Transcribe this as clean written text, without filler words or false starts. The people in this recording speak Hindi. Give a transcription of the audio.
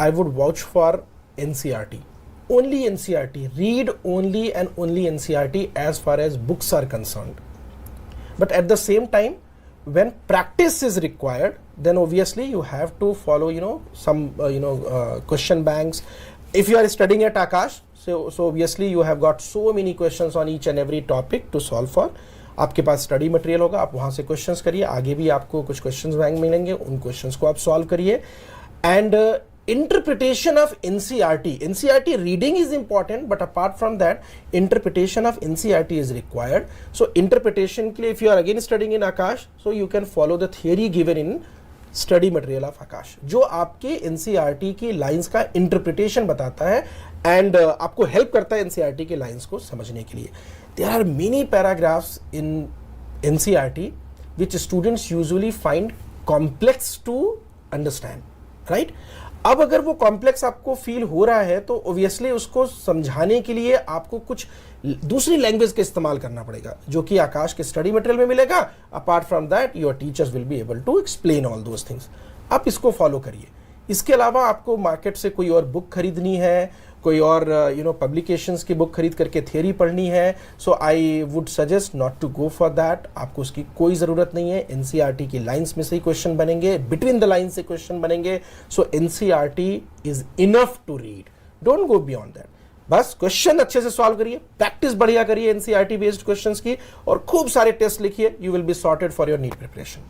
I would vouch for NCERT. Only NCERT. Read only and only NCERT as far as books are concerned. But at the same time, when practice is required, then obviously you have to follow, some, question banks. If you are studying at Akash, so obviously you have got so many questions on each and every topic to solve for. आपके पास स्टडी मटेरियल होगा, आप वहाँ से क्वेश्चंस करिए, आगे भी आपको कुछ क्वेश्चंस बैंक मिलेंगे, उन क्वेश्चंस को आप सॉल्व करिए. And interpretation of NCERT reading is important, but apart from that, interpretation of NCERT is required. So interpretation के लिए, if you are again studying in Akash, so you can follow the theory given in study material of Akash, जो आपके NCERT की लाइंस का इंटरप्रिटेशन बताता है एंड आपको हेल्प करता है NCERT के लाइंस को समझने के लिए. There are many paragraphs in NCERT which students usually find complex to understand, right? अब अगर वो कॉम्प्लेक्स आपको फील हो रहा है तो ऑब्वियसली उसको समझाने के लिए आपको कुछ दूसरी लैंग्वेज का इस्तेमाल करना पड़ेगा, जो कि आकाश के स्टडी मटेरियल में मिलेगा. Apart from that your teachers will be able to explain all those things. आप इसको फॉलो करिए. इसके अलावा आपको मार्केट से कोई और बुक खरीदनी है, कोई और पब्लिकेशंस की बुक खरीद करके थियरी पढ़नी है, so I would suggest not to go for that. आपको उसकी कोई ज़रूरत नहीं है. एनसीईआरटी की लाइंस में से ही क्वेश्चन बनेंगे, बिटवीन द लाइंस से क्वेश्चन बनेंगे. So NCERT is enough to read, don't go beyond that. बस क्वेश्चन अच्छे से सॉल्व करिए, प्रैक्टिस बढ़िया करिए एनसीईआरटी बेस्ड क्वेश्चंस की, और खूब सारे टेस्ट लिखिए. You will be sorted for your NEET preparation.